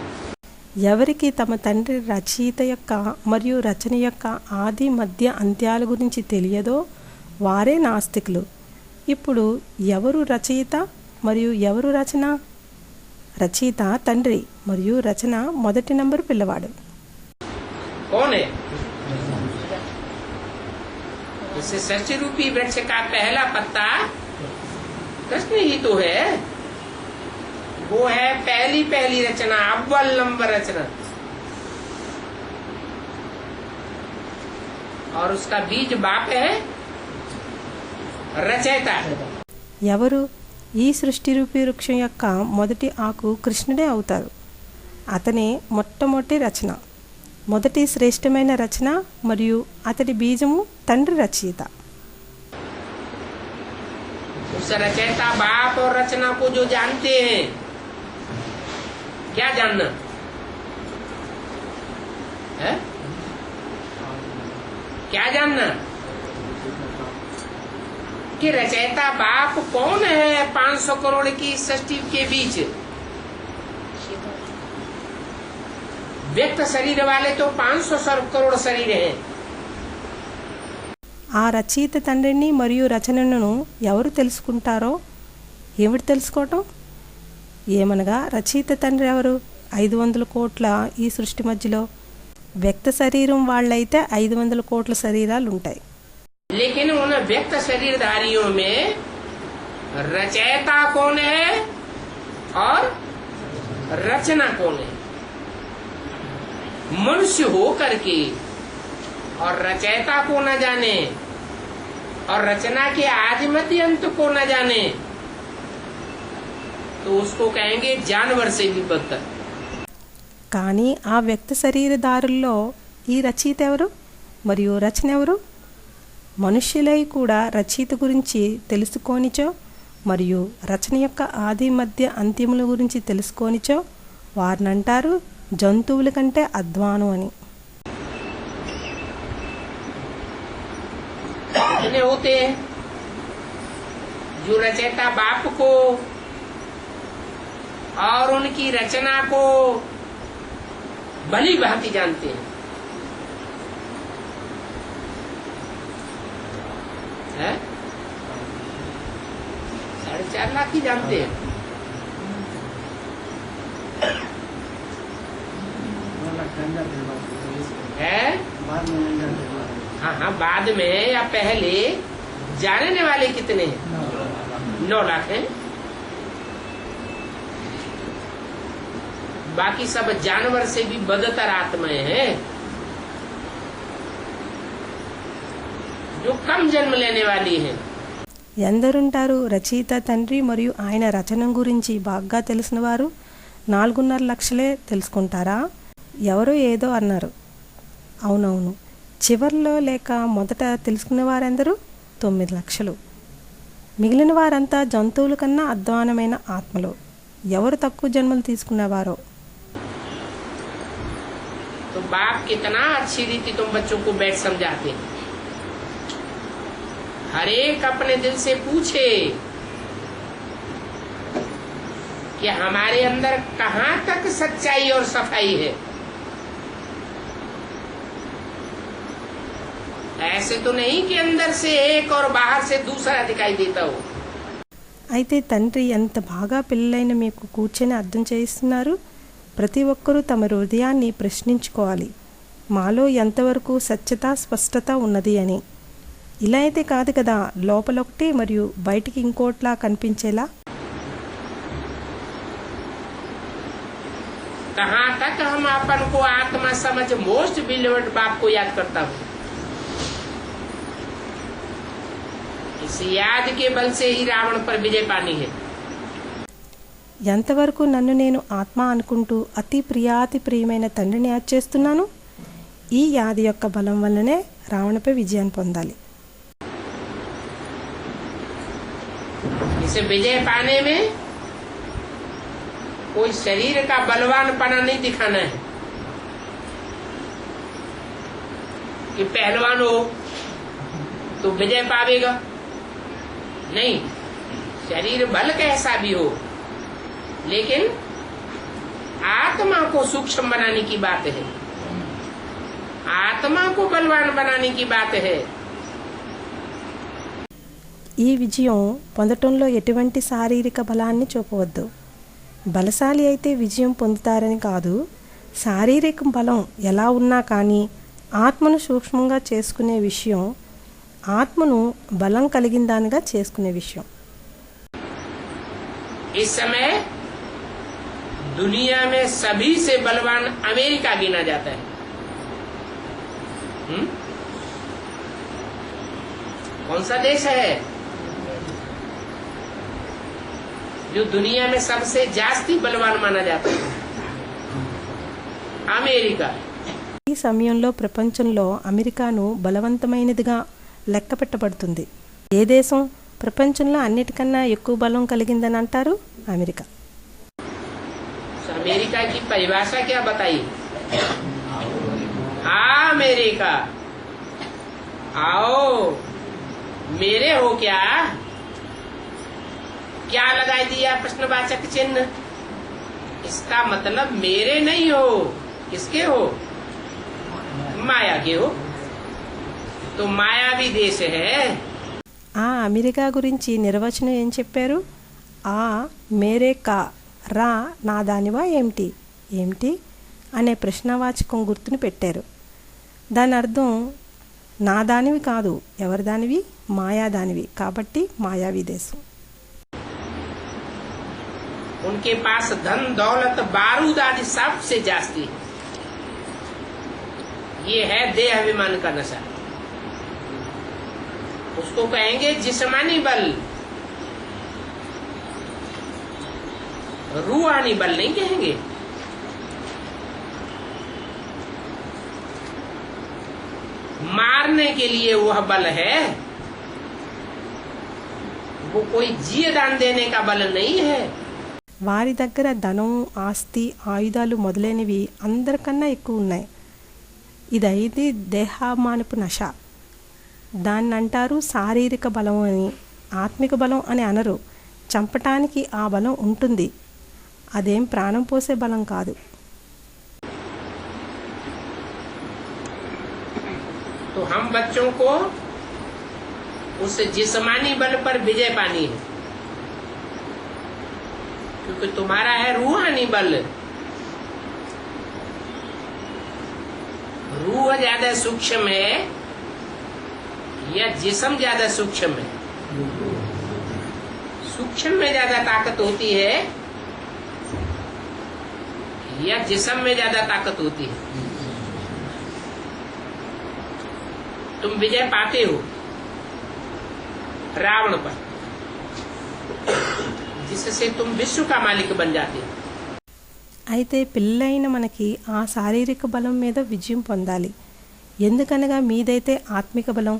[SPEAKER 2] ఎవరికి తమ తండ్రి రచయిత యొక్క మరియు రచన యొక్క ఆది మధ్య అంత్యాల గురించి తెలియదో వారే నాస్తికులు. ఇప్పుడు ఎవరు రచయిత మరియు ఎవరు రచన? రచయిత తండ్రి మరియు రచన మొదటి నంబరు పిల్లవాడు.
[SPEAKER 1] सृष्टि रूपी वृक्ष का पहला पत्ता कृष्ण ही तो है. वो है पहली रचना, अव्वल नंबर रचना, और उसका बीज बाप है रचयिता.
[SPEAKER 2] ఎవరు? ఈ సృష్టి రూపీ వృక్షం యొక్క మొదటి ఆకు కృష్ణుడే అవుతారు. అతనే మొట్టమొదటి రచన, మొదటి శ్రేష్టమైన రచన, మరియు అతడి బీజము తండ్రి రచయిత.
[SPEAKER 1] उस रचयिता बाप और रचना को जो जानते हैं, क्या जानना है? क्या जानना कि रचयिता बाप कौन है 500 करोड़ की सृष्टि के बीच. व्यक्त शरीर वाले तो 500 करोड़ शरीर हैं.
[SPEAKER 2] ఆ రచయిత తండ్రిని మరియు రచనను ఎవరు తెలుసుకుంటారో? ఏమిటి తెలుసుకోవటం? ఏమనగా రచయిత తండ్రి ఎవరు? 500 కోట్ల ఈ సృష్టి మధ్యలో వ్యక్త శరీరం వాళ్ళైతే 500 కోట్ల శరీరాలు ఉంటాయి.
[SPEAKER 1] लेकिन उन व्यक्त शरीरधारियों में रचयिता कौन है और रचना कौन है? मनुष्य हो करके और रचयिता को न जाने और रचना के आदि मध्य अंत को न जाने तो उसको कहेंगे जानवर से भी बदतर.
[SPEAKER 2] కానీ ఆ వ్యక్త శరీరదారుల్లో ఈ రచయిత ఎవరు మరియు రచన ఎవరు? మనుష్యులై కూడా రచయిత గురించి తెలుసుకోనిచో మరియు రచన యొక్క ఆది మధ్య అంత్యముల గురించి తెలుసుకోనిచో వారినంటారు జంతువుల కంటే అధ్వానం అని.
[SPEAKER 1] कितने होते हैं जो रचयिता बाप को और उनकी रचना को भली भांति जानते हैं, है? 4.5 लाख ही जानते हैं. है? हाँ हाँ, बाद में या पहले जानने वाले कितने हैं? 9 लाख हैं. बाकी सब जानवर से भी बदतर आत्माएं हैं जो कम जन्म लेने वाली हैं.
[SPEAKER 2] ఎందరుంటారు రచయిత తండ్రి మరియు ఆయన రచన గురించి బాగా తెలిసిన వారు? 4.5 లక్షలే తెలుసుకుంటారా? ఎవరో ఏదో అన్నారు. అవునవును, చివర్లో లేక మొదట తెలుసుకున్న వారెందరూ? 9 లక్షలు. మిగిలిన వారంతా జంతువుల కన్నా అధ్వానమైన ఆత్మలు. ఎవరు తక్కువ జన్మలు తీసుకున్నవారో?
[SPEAKER 1] तो बाप कितना अच्छी रीति तुम बच्चों को बैठ समझाते हैं. हर एक अपने दिल से पूछे कि हमारे अंदर कहाँ तक सच्चाई और सफाई है. ऐसे तो नहीं कि अंदर से एक और बाहर से दूसरा दिखाई देता हो.
[SPEAKER 2] అయితే తండ్రి ఎంత బాగా పిల్లలైన మీకు కూర్చొని అర్థం చేయిస్తున్నారు. ప్రతి ఒక్కరూ తమ హృదయాన్ని ప్రశ్నించుకోవాలి, మాలో ఎంతవరకు సత్యత స్పష్టత ఉన్నది అని. ఇలా అయితే కాదు కదా, లోపలొకటి మరియు బయటికి ఇంకోట్లా కనిపించేలా.
[SPEAKER 1] कहाँ तक हम अपन को आत्मा समझ मोस्ट बिलीवर्ड बाप को याद करता हूँ. इस याद के बल से ही रावण पर विजय पानी है.
[SPEAKER 2] ఎంతవరకు నన్ను నేను ఆత్మ అనుకుంటూ అతి ప్రియాతి ప్రియమైన తండ్రిని యాద్ చేస్తున్నాను? ఈ యాది యొక్క బలం వల్లనే రావణపై విజయాన్ని పొందాలి.
[SPEAKER 1] इसे विजय पाने में कोई शरीर का बलवानपना नहीं दिखाना है कि पहलवान हो तो विजय पावेगा. नहीं, शरीर बल कैसा भी हो, लेकिन आत्मा को सूक्ष्म बनाने की बात है, आत्मा को बलवान बनाने की बात है.
[SPEAKER 2] ఈ విజయం పొందటంలో ఎటువంటి శారీరక బలాన్ని చూపవద్దు. బలశాలి అయితే విజయం పొందుతారని కాదు, శారీరక బలం ఎలా ఉన్నా కానీ ఆత్మను సూక్ష్మంగా చేసుకునే విషయం, ఆత్మను బలం కలిగిన దానిగా చేసుకునే విషయం.
[SPEAKER 1] इस समय दुनिया में सभी से बलवान अमेरिका गिना जाता है. कौन सा देश है जो दुनिया में सबसे जास्ती बलवान माना जाता है? अमेरिका.
[SPEAKER 2] ఈ సమయంలో ప్రపంచంలో అమెరికాను బలవంతమైనదిగా లెక్క పెట్టబడుతుంది. ఏ దేశం ప్రపంచంలో అన్నిటికన్నా ఎక్కువ బలం కలిగిందని అంటారు? అమెరికా.
[SPEAKER 1] अमेरिका की परिभाषा क्या बताइए? अमेरिका आओ, मेरे हो क्या? क्या लगाई दिया प्रश्नवाचक चिन्ह? इसका मतलब मेरे नहीं हो, किसके हो? माया के हो. तो मायावी देश है।
[SPEAKER 2] ఆ అమెరికా గురించి నిర్వచనం ఏం చెప్పారు? ఆ మేరే కా రా నా దానివా ఏమిటి ఏమిటి అనే ప్రశ్నవాచకం గుర్తుని పెట్టారు. దాని అర్థం నా దానివి కాదు, ఎవరి దానివి? మాయాదానివి, కాబట్టి మాయావి దేశం.
[SPEAKER 1] उनके पास धन दौलत बारूद आदि सबसे जास्ती है। ये है देह अभिमान का नशा। उसको कहेंगे जिस्मानी बल, रूहानी बल नहीं कहेंगे। मारने के लिए वह बल है, वो कोई जिये दान देने का बल नहीं है।
[SPEAKER 2] వారి దగ్గర ధనం, ఆస్తి, ఆయుధాలు మొదలైనవి అందరికన్నా ఎక్కువ ఉన్నాయి. ఇదైతే దేహాభిమానపు నశ. దాన్ని అంటారు శారీరక బలం అని. ఆత్మిక బలం అని అనరు. చంపటానికి ఆ బలం ఉంటుంది, అదేం ప్రాణం పోసే బలం కాదు.
[SPEAKER 1] तो हम बच्चों को उस जिस्मानी बल पर विजय पानी है, क्योंकि तुम्हारा है रूहानी बल। रूह ज्यादा सूक्ष्म है या जिस्म ज्यादा सूक्ष्म है? सूक्ष्म में ज्यादा ताकत होती है या जिस्म में ज्यादा ताकत होती है? तुम विजय पाते हो रावण पर, जिससे तुम विश्व का मालिक बन जाते हो।
[SPEAKER 2] అయితే పిల్లైన మనకి ఆ శారీరక బలం మీద విజయం పొందాలి. ఎందుకనగా మీదైతే ఆత్మిక బలం.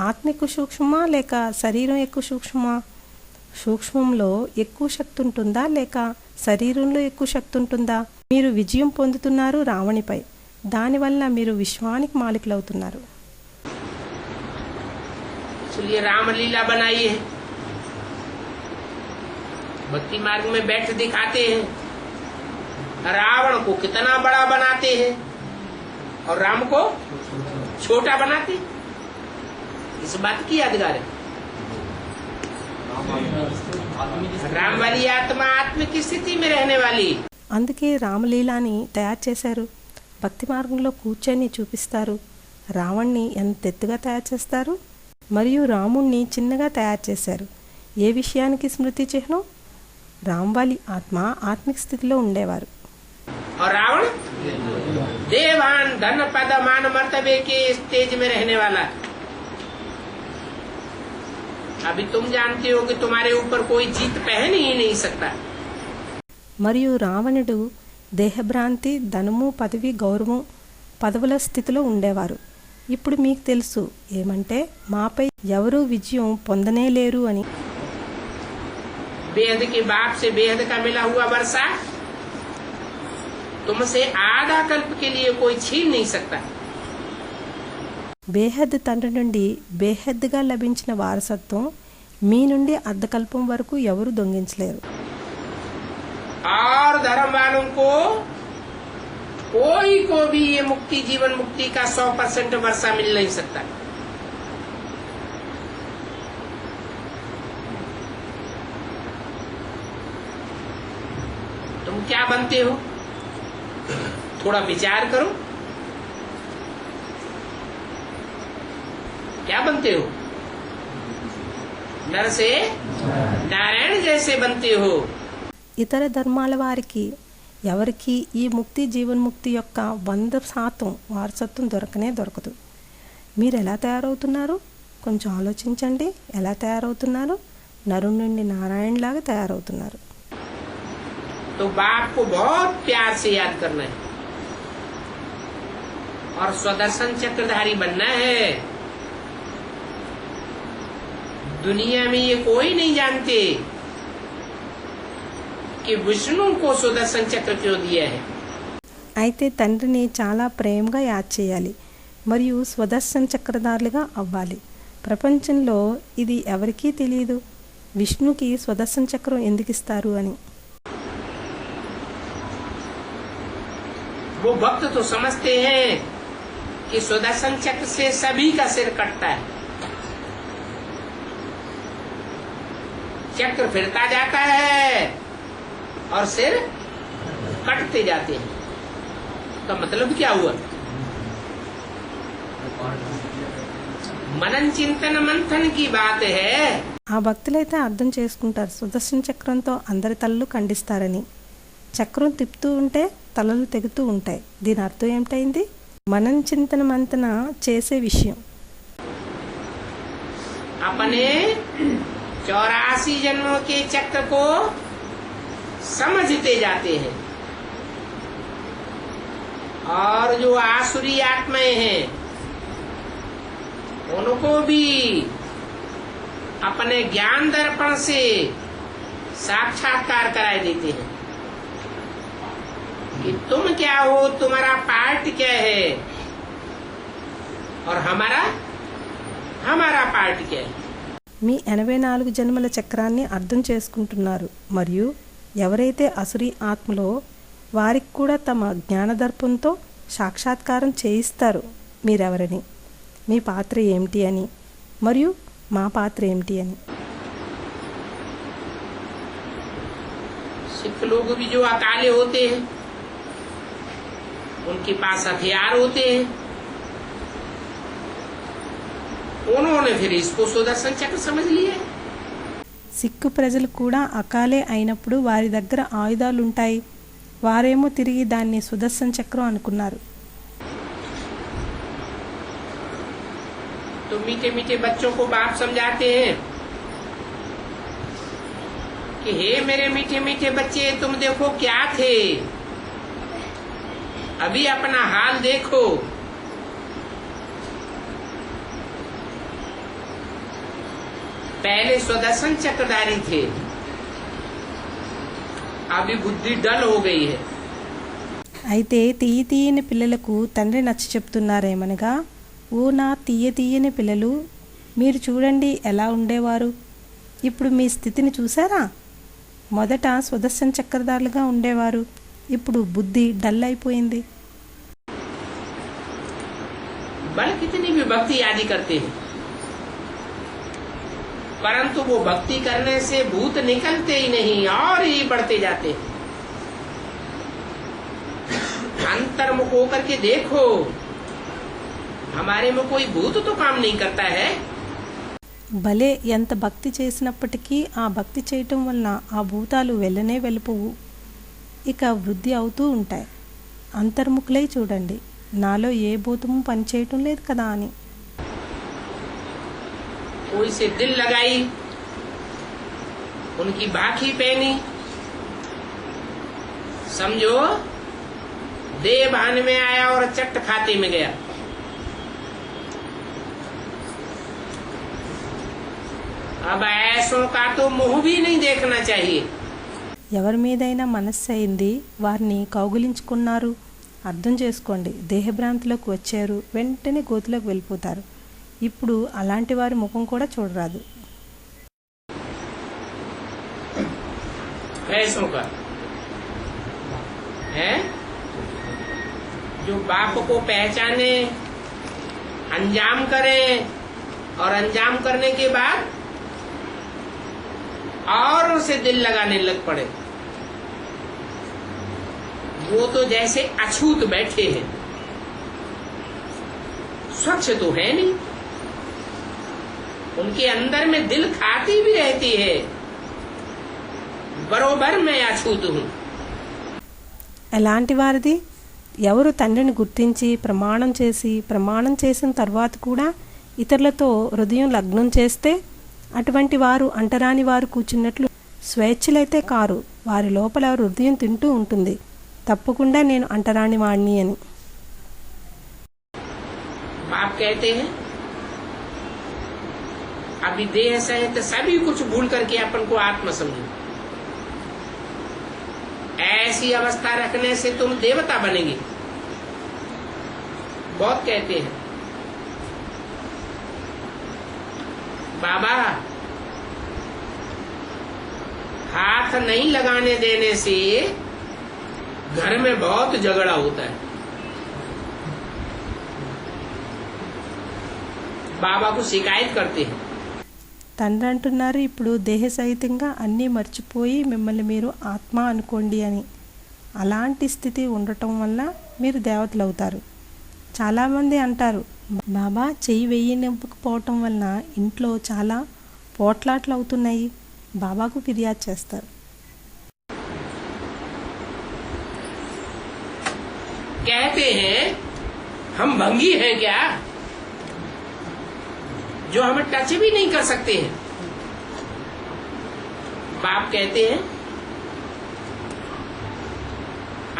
[SPEAKER 2] ఆత్మిక సూక్ష్మమా లేక శరీరం ఎక్కువ సూక్ష్మమా? సూక్ష్మంలో ఎక్కువ శక్తి ఉంటుందా లేక శరీరంలో ఎక్కువ శక్తి ఉంటుందా? మీరు విజయం పొందుతున్నారు రావణిపై. దానివల్ల మీరు విశ్వానికి మాలికులవుతున్నారు.
[SPEAKER 1] इसलिए रामलीला बनाई है, भक्ति मार्ग में बैठ दिखाते हैं, रावण को कितना बड़ा बनाते हैं और राम को छोटा बनाते। इस बात की यादगार है। राम वाली आत्मा आत्मिक स्थिति में रहने वाली।
[SPEAKER 2] అందుకే రామలీలాని తయారు చేశారు. భక్తి మార్గంలో కూర్చొని చూపిస్తారు. రావణ్ణి ఎంత ఎత్తుగా తయారు చేస్తారు, మరియు రాముణ్ణి చిన్నగా తయారు చేశారు. ఏ విషయానికి స్మృతి చిహ్నం? రామ్వాలి ఆత్మ ఆత్మిక స్థితిలో ఉండేవారు.
[SPEAKER 1] और रावण देवान धन पद मान मर्तबे के स्टेज में रहने वाला। अभी तुम जानते हो कि तुम्हारे ऊपर कोई जीत पहन ही नहीं सकता।
[SPEAKER 2] మరియు రావణుడు దేహభ్రాంతి, ధనము, పదవి, గౌరవం, పదవుల స్థితిలో ఉండేవారు. ఇప్పుడు మీకు తెలుసు ఏమంటే మాపై ఎవరూ విజయం పొందనేలేరు అని.
[SPEAKER 1] बेहद के बाप से बेहद का मिला हुआ वर्षा तुमसे आधा कल्प के लिए कोई छीन नहीं सकता।
[SPEAKER 2] బేహద్ తండ్రి నుండి బేహద్గా లభించిన వారసత్వం మీ నుండి అర్ధకల్పం వరకు ఎవరు దొంగిలించలేరు.
[SPEAKER 1] और धर्म वालों को कोई को भी ये मुक्ति, जीवन मुक्ति का 100% वर्षा मिल नहीं सकता। तुम क्या बनते हो? थोड़ा विचार करो, क्या बनते हो? नर से नारायण जैसे बनते हो।
[SPEAKER 2] ఇతర ధర్మాల వారికి ఎవరికి ఈ ముక్తి, జీవన్ముక్తి యొక్క 100% వారసత్వం దొరకనే దొరకదు. మీరు ఎలా తయారవుతున్నారు? కొంచెం ఆలోచించండి. ఎలా తయారవుతున్నారు? నరుని నుండి నారాయణలాగా తయారవుతున్నారు.
[SPEAKER 1] तो बाप को बहुत प्यार से याद करना है और स्वदर्शन चक्रधारी बनना है। दुनिया में ये कोई नहीं जानते कि विष्णु को सुदर्शन चक्र क्यों दिया है।
[SPEAKER 2] అయితే తండ్రిని చాలా ప్రేమగా యాద్ చేయాలి మరియు స్వదర్శన చక్రధారులుగా అవ్వాలి. ప్రపంచంలో ఇది ఎవరికీ తెలియదు విష్ణుకి స్వదర్శన చక్రం ఎందుకు ఇస్తారు అని.
[SPEAKER 1] वो भक्त तो समझते हैं कि सुदर्शन चक्र से सभी का सिर कटता है। चक्र फिरता जाता है और सिर कटते जाते हैं। का मतलब क्या हुआ? मनन चिंतन मंथन की बात है।
[SPEAKER 2] ఆ భక్తులైతే అర్థం చేసుకుంటారు సుదర్శన చక్రంతో అందరి తలలు ఖండిస్తారని. చక్రం తిప్పుతూ ఉంటే తలలు తెగుతూ ఉంటాయి. దీని అర్థం ఏమిటైంది? మనం చింతన మంతన చేసే విషయం.
[SPEAKER 1] अपने 84 जन्मों के चक्र को समझते जाते हैं और जो आसुरी आत्माएं हैं उनको भी अपने ज्ञान दर्पण से साक्षात्कार कराए देते हैं कि तुम क्या हो, तुम्हारा पार्ट क्या है और हमारा पार्ट क्या है.
[SPEAKER 2] మీ 84 జన్మల చక్రాన్ని అర్థం చేసుకుంటున్నారు. మరియు ఎవరైతే అసురీ ఆత్మలో వారికి కూడా తమ జ్ఞానదర్పంతో సాక్షాత్కారం చేయిస్తారు మీరెవరని, మీ పాత్ర ఏమిటి అని, మరియు మా పాత్ర ఏమిటి అని.
[SPEAKER 1] सिख लोग भी जो अकाले होते हैं उनके पास हथियार होते हैं, उन्होंने फिर इसको सुदर्शन चक्र समझ लिया.
[SPEAKER 2] సిక్కు ప్రజలు కూడా అకాలే అయినప్పుడు వారి దగ్గర ఆయుధాలుంటాయి. వారేమో తిరిగి దాన్ని సుదర్శన చక్రం అనుకున్నారు.
[SPEAKER 1] तो मीठे मीठे बच्चों को बाप समझाते हैं कि हे मेरे मीठे मीठे बच्चे, तुम देखो क्या थे, अभी अपना हाल देखो. पहले सुदर्शन चक्रधारी थे, अभी बुद्धि डल हो गई है.
[SPEAKER 2] అయితే తీయని పిల్లలకు తండ్రి నచ్చ చెప్తున్నారేమనగా, ఓ నా తీయని పిల్లలు, మీరు చూడండి ఎలా ఉండేవారు, ఇప్పుడు మీ స్థితిని చూసారా? మొదట సుదర్శన చక్రధారులుగా ఉండేవారు, ఇప్పుడు బుద్ధి డల్ అయిపోయింది.
[SPEAKER 1] बल कितनी भी भक्ति आदि करते हैं, परंतु वो भक्ति करने से भूत निकलते ही नहीं और ही बढ़ते जाते हैं. अंतर्मुख होकर के देखो, हमारे में कोई भूत तो काम नहीं करता है.
[SPEAKER 2] భలే ఎంత భక్తి చేసినప్పటికీ ఆ భక్తి చేయటం వలన ఆ భూతాలు వెళ్ళనే వెళ్ళిపోవు, ఇక వృద్ధి అవుతూ ఉంటాయి. అంతర్ముఖులై చూడండి, నాలో ఏ భూతము పనిచేయటం లేదు కదా అని.
[SPEAKER 1] कोई से दिल लगाई, उनकी बाखी पहनी, समझो देह भान में आया और चट खाते में गया. अब ऐसों का तो मुंह भी नहीं देखना चाहिए.
[SPEAKER 2] ఎవరి మీదైనా మనస్సు అయింది, వారిని కౌగిలించుకున్నారు. అర్థం చేసుకోండి, దేహభ్రాంతిలోకి వచ్చారు, వెంటనే గోతిలోకి వెళ్ళిపోతారు. ఇప్పుడు అలాంటి వారి ముఖం కూడా చూడరాదు.
[SPEAKER 1] ऐसों का है जो बाप को पहचाने, अंजाम करे और अंजाम करने के बाद और उसे दिल लगाने लग पड़े. वो तो जैसे अछूत बैठे हैं, स्वच्छ तो है नहीं, उनके अंदर में दिल खाती भी रहती है. बरोबर मैं अछूत हूँ.
[SPEAKER 2] ఎలాంటి వారిది? ఎవరు తండ్రిని గుర్తించి ప్రమాణం చేసిన తర్వాత కూడా ఇతరులతో హృదయం లగ్నం చేస్తే అటువంటి వారు అంటరాని వారు కూర్చున్నట్లు స్వేచ్ఛలైతే కారు. వారి లోపల హృదయం తింటూ ఉంటుంది, తప్పకుండా నేను అంటరాని వాణ్ణి అని.
[SPEAKER 1] बाप कहते हैं अभी देह सहित सभी कुछ भूल करके अपन को आत्मा समझो. ऐसी अवस्था रखने से तुम देवता बनेंगे. बहुत कहते हैं बाबा हाथ नहीं लगाने देने से घर में बहुत झगड़ा होता है. बाबा को शिकायत करते हैं।
[SPEAKER 2] తండ్రి అంటున్నారు ఇప్పుడు దేహ సహితంగా అన్నీ మర్చిపోయి మిమ్మల్ని మీరు ఆత్మ అనుకోండి అని. అలాంటి స్థితి ఉండటం వల్ల మీరు దేవతలు అవుతారు. చాలామంది అంటారు బాబా చెయ్యి వేయనివ్వకపోవటం వలన ఇంట్లో చాలా పోట్లాట్లు అవుతున్నాయి, బాబాకు ఫిర్యాదు చేస్తారు.
[SPEAKER 1] कहते हैं हम भंगी हैं क्या, जो हमें टच भी नहीं कर सकते हैं। बाप कहते हैं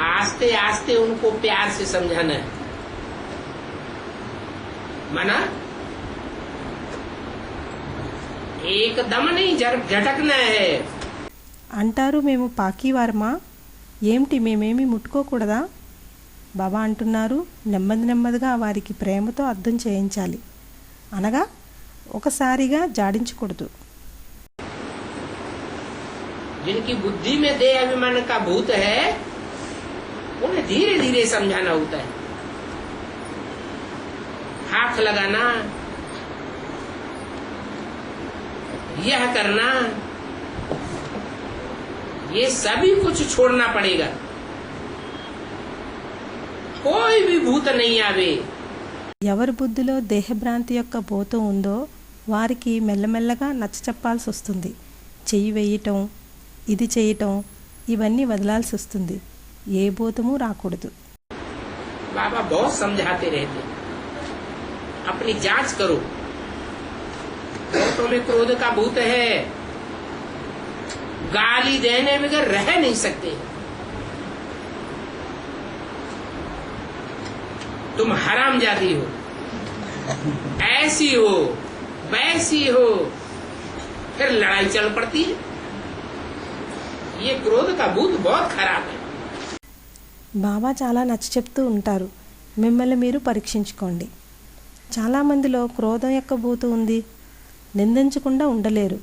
[SPEAKER 1] आस्ते आस्ते उनको प्यार से समझाना है, माना एकदम नहीं झटकना है।
[SPEAKER 2] అంటారు మేము పాకీవారమా ఏమిటి, మేమేమి ముట్టుకోకూడదా? బాబా అంటున్నారు నెమ్మది నెమ్మదిగా వారికి ప్రేమతో అర్థం చేయించాలి, అనగా ఒకసారిగా జాడించకూడదు.
[SPEAKER 1] जिनकी बुद्धि में देह अभिमान का भूत है उन्हें धीरे धीरे समझाना होता है। हाथ लगाना, यह करना, ये सभी कुछ छोड़ना पड़ेगा। कोई भी भूत नहीं आवे।
[SPEAKER 2] ఎవరి బుద్ధిలో దేహభ్రాంతి యొక్క భూతం ఉందో వారికి మెల్లమెల్లగా నచ్చ చెప్పాల్సి వస్తుంది. చెయ్యి వేయటం, ఇది చేయటం, ఇవన్నీ వదలాల్సి వస్తుంది. ఏ భూతము రాకూడదు.
[SPEAKER 1] बाबा बहुत समझाते रहते, अपनी जांच करो, भूतों में क्रोध का भूत है, गाली देने बगैर रह नहीं सकते। तुम हरामजादी हो, ऐसी हो, वैसी हो, फिर लड़ाई चल पड़ती है। ये क्रोध का भूत बहुत खराब है।
[SPEAKER 2] బాబా చాలా నచ్చ చెప్తూ ఉంటారు, మిమ్మల్ని మీరు పరీక్షించుకోండి. చాలామందిలో క్రోధం యొక్క భూతం ఉంది, నిందించకుండా ఉండలేరు.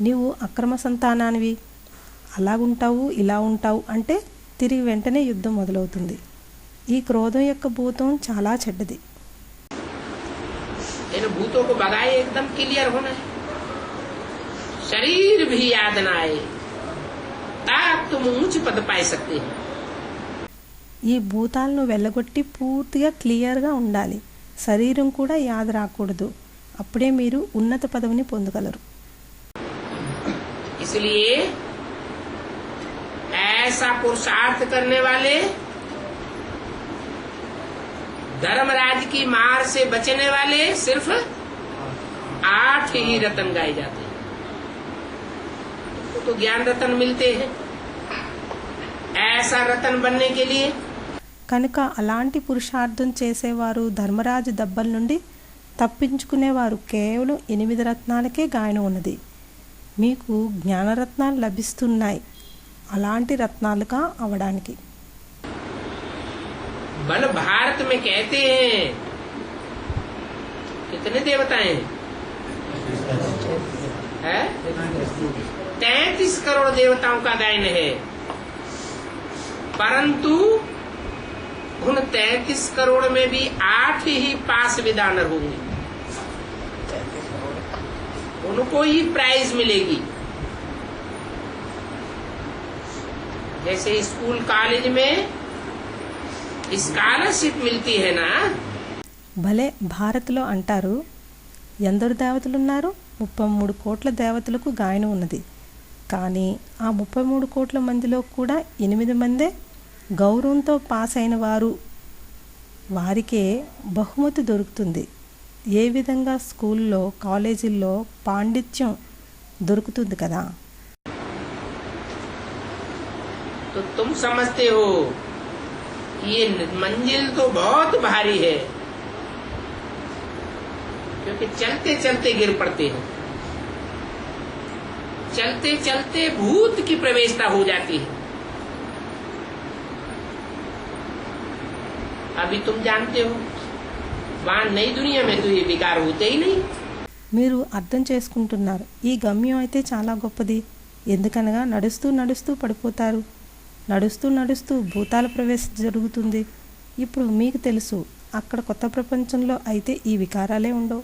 [SPEAKER 2] నీవు అక్రమ సంతానానివి, అలాగుంటావు ఇలా ఉంటావు అంటే తిరిగి వెంటనే యుద్ధం మొదలవుతుంది. ఈ క్రోధం యొక్క భూతం చాలా చెడ్డది.
[SPEAKER 1] इन भूतों को भगाए, एकदम क्लियर होना है, शरीर भी याद न आए, तब तुम ऊंच पद पा सकते हैं।
[SPEAKER 2] ఈ భూతాలను వెళ్ళగొట్టి పూర్తిగా క్లియర్గా ఉండాలి. శరీరం కూడా యాద రాకూడదు, అప్పుడే మీరు ఉన్నత పదవిని పొందగలరు.
[SPEAKER 1] इसलिए ऐसा पुरुषार्थ करने वाले धर्मराज की मार से बचने वाले सिर्फ 8 ही रतन गाए जाते हैं। तो ज्ञान रतन मिलते हैं। ऐसा रतन बनने के लिए
[SPEAKER 2] కనుక అలాంటి పురుషార్థం చేసేవారు ధర్మరాజు దెబ్బల నుండి తప్పించుకునేవారు కేవలం 8 రత్నాలకే గాయన ఉన్నది. మీకు జ్ఞానరత్నాలు లభిస్తున్నాయి అలాంటి రత్నాలుగా అవడానికి.
[SPEAKER 1] बल भारत में कहते हैं कितने देवताएं हैं? 33 करोड़ देवताओं का गायन है, परंतु उन 33 करोड़ में भी 8 ही पास विदानर होंगे, उनको ही प्राइज मिलेगी। जैसे स्कूल कॉलेज में स्कॉलरशिप मिलती है ना।
[SPEAKER 2] భలే భారత్లో అంటారు ఎందరు దేవతలున్నారు, 33 కోట్ల దేవతలకు గాయన ఉన్నది. కానీ ఆ 33 కోట్ల మందిలో కూడా 8 మందే గౌరవంతో పాస్ అయిన వారు, వారికే బహుమతి దొరుకుతుంది. ఏ విధంగా స్కూల్లో కాలేజీల్లో పాండిత్యం దొరుకుతుంది కదా.
[SPEAKER 1] तो तुम समझते हो ये मंजिल तो बहुत भारी है, क्योंकि चलते चलते गिर पड़ते हैं, चलते चलते भूत की प्रवेशता हो जाती है। अभी तुम जानते हो वहां नई दुनिया में तो ये विकार होते ही नहीं।
[SPEAKER 2] మీరు అర్థం చేసుకుంటున్నారు, ఈ గమ్యం అయితే చాలా గొప్పది. ఎందుకనగా నడుస్తూ నడుస్తూ పడిపోతారు, నడుస్తూ నడుస్తూ భూతాల ప్రవేశం జరుగుతుంది. ఇప్పుడు మీకు తెలుసు అక్కడ కొత్త ప్రపంచంలో అయితే ఈ వికారాలే ఉండవు.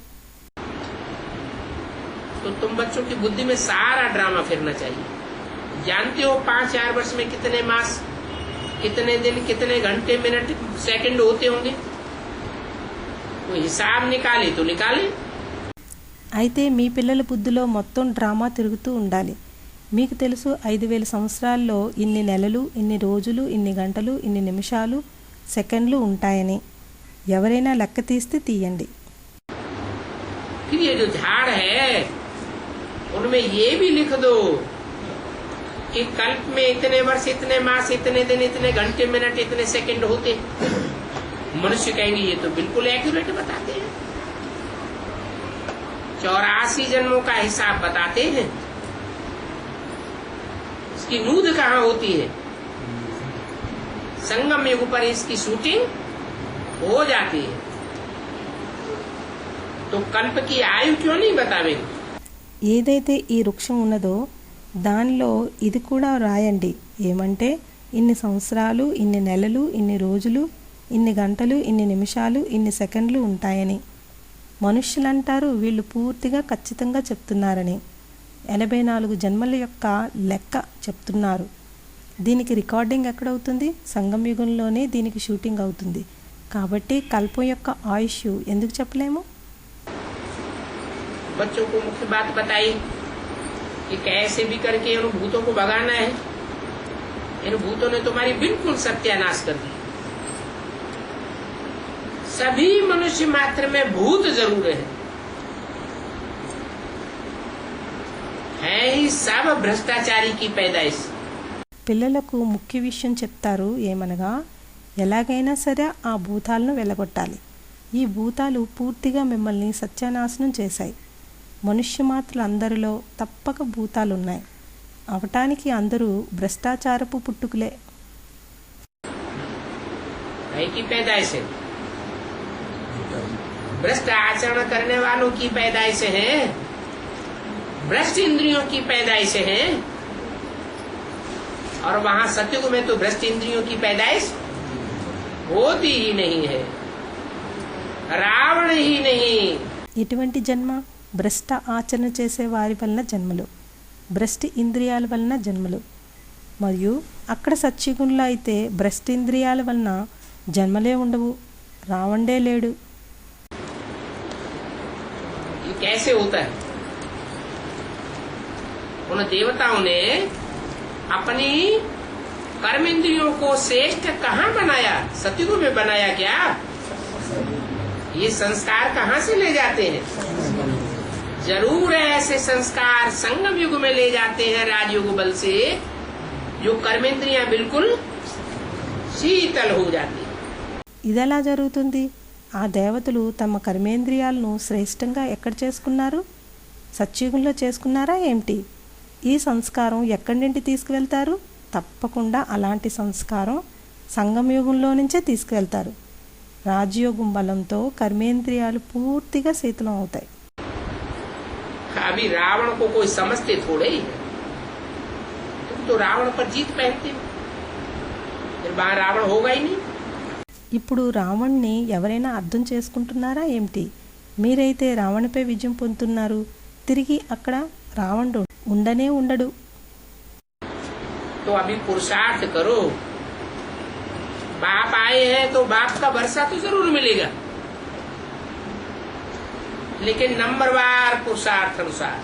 [SPEAKER 1] तो तुम बच्चों की बुद्धि में सारा ड्रामा फिरना चाहिए। जानते हो 5-4 वर्ष में कितने मास, कितने दिन, कितने घंटे, मिनट, सेकंड होते होंगे? वो हिसाब निकाले तो निकाले।
[SPEAKER 2] అయితే మీ పిల్లల బుద్ధిలో మొత్తం డ్రామా తిరుగుతూ ఉండాలి. మీకు తెలుసు 5000 సంవత్సరాల్లో ఇన్ని నెలలు, ఇన్ని రోజులు, ఇన్ని గంటలు, ఇన్ని నిమిషాలు, సెకండ్లు ఉంటాయని. ఎవరైనా లెక్క తీస్తే తీయండి.
[SPEAKER 1] फिर ये जो झाड़ है उनमें ये भी लिख दो कि कल्प में इतने वर्ष, इतने मास, इतने दिन, इतने घंटे, मिनट, इतने सेकंड होते। मनुष्य कहेंगे ये तो बिल्कुल एक्यूरेट बताते हैं, 84 जन्मों का हिसाब बताते हैं। इसकी नूद कहाँ होती है? संगम युग पर इसकी शूटिंग हो जाती है। तो कल्प की आयु क्यों नहीं बतावेंगे?
[SPEAKER 2] ఏదైతే ఈ వృక్షం ఉన్నదో దానిలో ఇది కూడా రాయండి. ఏమంటే ఇన్ని సంవత్సరాలు, ఇన్ని నెలలు, ఇన్ని రోజులు, ఇన్ని గంటలు, ఇన్ని నిమిషాలు, ఇన్ని సెకండ్లు ఉంటాయని. మనుష్యులంటారు వీళ్ళు పూర్తిగా ఖచ్చితంగా చెప్తున్నారని. 84 జన్మల యొక్క లెక్క చెప్తున్నారు. దీనికి రికార్డింగ్ ఎక్కడవుతుంది? సంగం యుగంలోనే దీనికి షూటింగ్ అవుతుంది. కాబట్టి కల్పం యొక్క ఆయుష్ ఎందుకు చెప్పలేము?
[SPEAKER 1] बच्चों को मुख्य बात बताई कि कैसे भी करके इन भूतों को भगाना है। इन भूतों ने तुम्हारी बिल्कुल सत्यानाश कर दी। सभी मनुष्य मात्र में भूत जरूर है ही सब भ्रष्टाचारी की पैदाइश।
[SPEAKER 2] పిల్లలకు ముఖ్య విషయం చెప్తారు. ఏమనగా ఎలాగైనా సరే ఆ భూతాలను వెళ్ళగొట్టాలి. ఈ భూతాలు పూర్తిగా మిమ్మల్ని సత్యానాశనం చేశాయి. మనుష్య మాత్రులు అందరిలో తప్పక భూతాలున్నాయి. అవటానికి అందరూ భ్రష్టాచారపు పుట్టుకులే.
[SPEAKER 1] भ्रष्ट आचरण करने वालों की पैदाइश है, भ्रष्ट इंद्रियों की पैदाइश है। और वहां सतयुग में तो भ्रष्ट इंद्रियों की पैदाइश होती ही नहीं है, रावण ही नहीं।
[SPEAKER 2] ఇటువంటి జన్మ భ్రష్ట ఆచరణ చేసే వారి వలన జన్మలు, భ్రష్ట ఇంద్రియాల వలన జన్మలు. మరియు అక్కడ సత్యుగంలో అయితే భ్రష్ట ఇంద్రియాల వలన జన్మలే ఉండవు, రావణుడే లేడు.
[SPEAKER 1] ये कैसे होता है? उन देवताओं ने अपनी कर्म इंद्रियों को श्रेष्ठ कहाँ बनाया? सतयुग में बनाया क्या? ये संस्कार कहाँ से ले जाते हैं? जरूर ऐसे संस्कार संगम युग में ले जाते हैं, राजयुग बल से, जो कर्मेंद्रियां बिल्कुल शीतल हो जाती है।
[SPEAKER 2] ఇదెలా జరుగుతుంది? ఆ దేవతలు తమ కర్మేంద్రియాలను శ్రేష్టంగా ఎక్కడ చేసుకున్నారు? సత్యుగంలో చేసుకున్నారా ఏమిటి? ఈ సంస్కారం ఎక్కడి నుండి తీసుకువెళ్తారు? తప్పకుండా అలాంటి సంస్కారం సంగమయుగంలో నుంచే తీసుకువెళ్తారు. రాజయోగం బలంతో కర్మేంద్రియాలు పూర్తిగా శీతలం అవుతాయి.
[SPEAKER 1] अभी रावण को कोई समझते थोड़े ही, तुम तो रावण पर जीत पहनते हो, फिर वहां रावण होगा ही नहीं।
[SPEAKER 2] ఇప్పుడు రావణ్ణి ఎవరైనా అర్థం చేసుకుంటున్నారా ఏమిటి? మీరైతే రావణుపై విజయం పొందుతున్నారు. తిరిగి అక్కడ రావణుడు ఉండనే ఉండడు.
[SPEAKER 1] तो अभी पुरुषार्थ करो, बाप आए हैं तो बाप का वर्षा तो जरूर मिलेगा, लेकिन नंबरवार पुरुषार्थ अनुसार।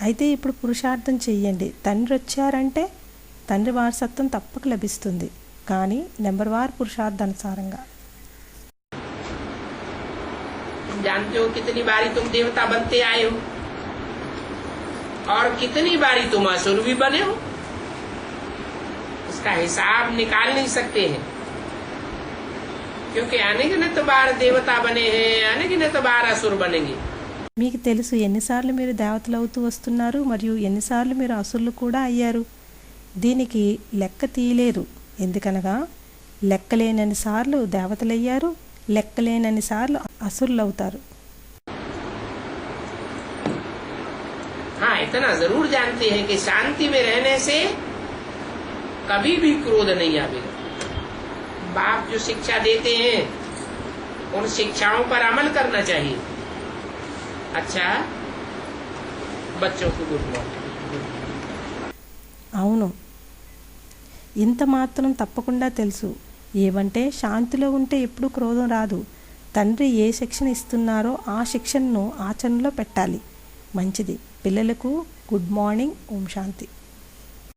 [SPEAKER 2] అయితే ఇప్పుడు పురుషార్థం చెయ్యండి. తండ్రి వచ్చారంటే తండ్రి వారసత్వం తప్పక లభిస్తుంది, కానీ నెంబర్వార్ పురుషార్థానుసారంగా.
[SPEAKER 1] जानते हो कितनी बारी तुम देवता बनते आए हो और कितनी बारी तुम असुर भी बने हो? इसका हिसाब निकाल नहीं सकते हैं, क्योंकि अनगिनत बार देवता बने हैं, अनगिनत बार असुर बनेंगे।
[SPEAKER 2] మీకు తెలుసు ఎన్నిసార్లు మీరు దేవతలు అవుతూ వస్తున్నారు మరియు ఎన్నిసార్లు మీరు అసురులు కూడా అయ్యారు. దీనికి లెక్క తీయలేరు. ఎందుకనగా లెక్కలేనన్ని సార్లు దేవతలయ్యారు, లెక్కలేనన్ని సార్లు అసురులు అవుతారు.
[SPEAKER 1] हाँ, इतना जरूर जानते हैं कि शांति में रहने से कभी भी क्रोध नहीं आवेगा। बाप जो शिक्षा देते हैं उन शिक्षाओं पर अमल करना चाहिए। अच्छा, बच्चों को गुड मॉर्निंग।
[SPEAKER 2] అవును, ఇంత మాత్రం తప్పకుండా తెలుసు. ఏమంటే శాంతిలో ఉంటే ఎప్పుడు క్రోధం రాదు. తండ్రి ఏ శిక్షణ ఇస్తున్నారో ఆ శిక్షణను ఆచరణలో పెట్టాలి. మంచిది. పిల్లలకు గుడ్ మార్నింగ్. ఓం శాంతి.